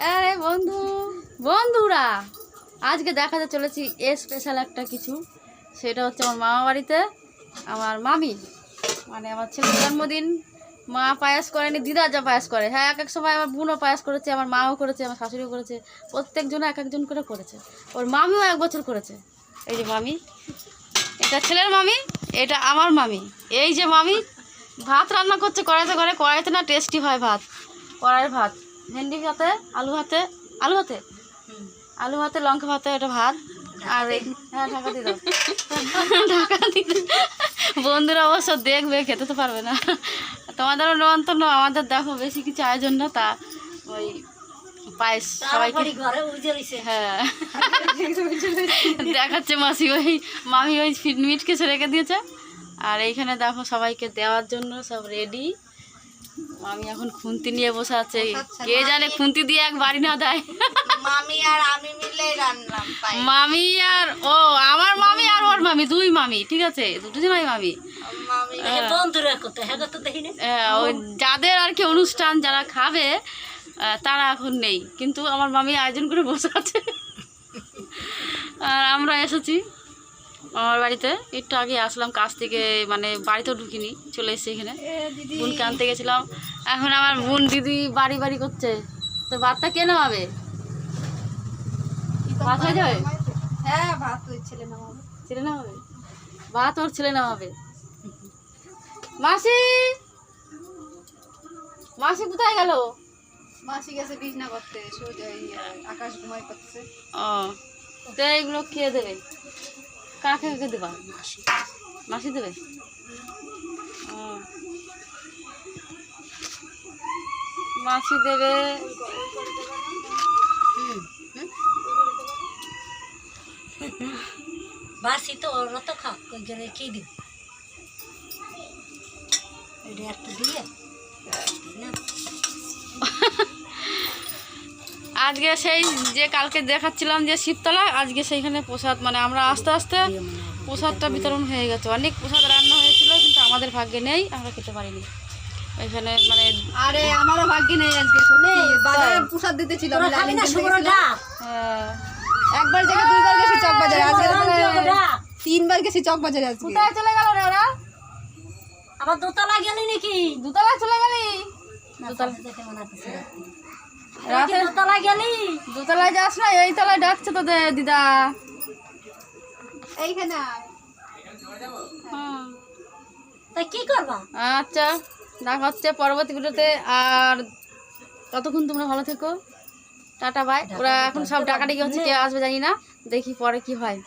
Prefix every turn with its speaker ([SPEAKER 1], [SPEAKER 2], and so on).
[SPEAKER 1] আরে বন্ধু বন্ধুরা, আজকে দেখাতে চলেছি স্পেশাল একটা কিছু। সেটা হচ্ছে আমার মামা বাড়িতে আমার মামি, মানে আমার ছেলের জন্মদিন। মা পায়েস করেনি, দিদা যা পায়েস করে। হ্যাঁ, এক এক সময় আমার বোনও পায়েস করেছে, আমার মাও করেছে, আমার শাশুড়িও করেছে। প্রত্যেকজনে এক একজন করে করেছে। ওর মামিও 1 বছর করেছে। এই যে মামি, এটা ছেলের মামি, এটা আমার মামি। এই যে মামি ভাত রান্না করছে কড়াইতে করে। কড়াইতে না টেস্টি হয় ভাত, কড়াইয়ের ভাত। ভেন্ডি ভাতে, আলু ভাতে, আলু ভাতে লঙ্কা ভাতে, এটা ভাত। আর হ্যাঁ, ঢাকা দিয়ে দাও, ঢাকা দিয়ে। বন্ধুরা অবশ্য দেখবে, খেতে তো পারবে না। তোমাদেরও নিমন্ত্রণ, আমাদের দেখো বেশি কিছু আয়োজন না, তা ওই পায়েস সবাইকে। হ্যাঁ, দেখাচ্ছে মাসি, ওই মামি ওই মিট কেসে রেখে দিয়েছে। আর এইখানে দেখো সবাইকে দেওয়ার জন্য সব রেডি। মামি এখন খুন্তি নিয়ে বসে আছে, কে জানে খুন্তি দিয়ে এক বাড়ি না দেয়।
[SPEAKER 2] মামি আর আমি মিলে রান্না পাই।
[SPEAKER 1] মামি আর ও আমার মামি আর ওর মামি, 2 মামি, ঠিক আছে, 2 জনাই মামি। ওই যাদের আর কি অনুষ্ঠান, যারা খাবে তারা এখন নেই, কিন্তু আমার মামি আয়োজন করে বসে আছে। আর আমরা এসেছি আমার বাড়িতে, একটু আগে আসলাম কাজ থেকে, মানে বাড়িতেও ঢুকিনি, চলে এসেছি এখানে। বোনকে আনতে গেছিলাম। এখন আমার বোন দিদি বাড়ি বাড়ি করছে। তো ভাতটা কে নামাবে? ভাত হয়ে যাবে?
[SPEAKER 2] হ্যাঁ, ভাত ওই ছেলে নামাবে।
[SPEAKER 1] ছেলে নামাবে ভাত, ওর ছেলে নামাবে। মাসি, মাসি কোথায় গেল?
[SPEAKER 2] মাসি গেছে বিছনা করতে, আকাশ ঘুমাই করছে।
[SPEAKER 1] ও, তো এইগুলো খেয়ে দেবে? কাকে কাকে দেবা? মাসি দেবে? ও, মাসি দেবে।
[SPEAKER 2] বাসি তো ওরা তো খা কই গেলে কি দিবে? এটা একটু দিয়ে
[SPEAKER 1] আজকে সেই যে কালকে দেখাচ্ছিলাম যে শিবতলা, আজকে সেইখানে প্রসাদ, মানে আমরা আস্তে আস্তে প্রসাদটা বিতরণ হয়ে গেছে। অনেক প্রসাদ রান্না হয়েছিল, কিন্তু আমাদের ভাগ্যে নেই, আমরা খেতে পারিনি এখানে। মানে
[SPEAKER 2] আরে আমারও ভাগ্যে নেই আজকে, বাজারে প্রসাদ দিতেছিল।
[SPEAKER 1] হ্যাঁ,
[SPEAKER 2] একবার জায়গা 2বার গেছি চকবাজারে, আজকে 3বার গেছি চকবাজারে। আজকে
[SPEAKER 1] কোথায় চলে গেল রে ওরা?
[SPEAKER 2] আবার দোতলা গেলি নাকি?
[SPEAKER 1] দুতলায় চলে গেলি? রাতে
[SPEAKER 2] দোতলা গেলি?
[SPEAKER 1] দুতলায় যাস না, এই তলায় ডাকছে তো দিদা।
[SPEAKER 2] এইখানে
[SPEAKER 1] হ্যাঁ,
[SPEAKER 2] তা কি করবা?
[SPEAKER 1] আচ্ছা, দেখা হচ্ছে পরবর্তী ভিডিওতে। আর ততক্ষণ তোমরা ভালো থেকো, টাটা বাই। ওরা এখন সব ডাকাডাকি হচ্ছে, কে আসবে জানি না, দেখি পরে কি হয়।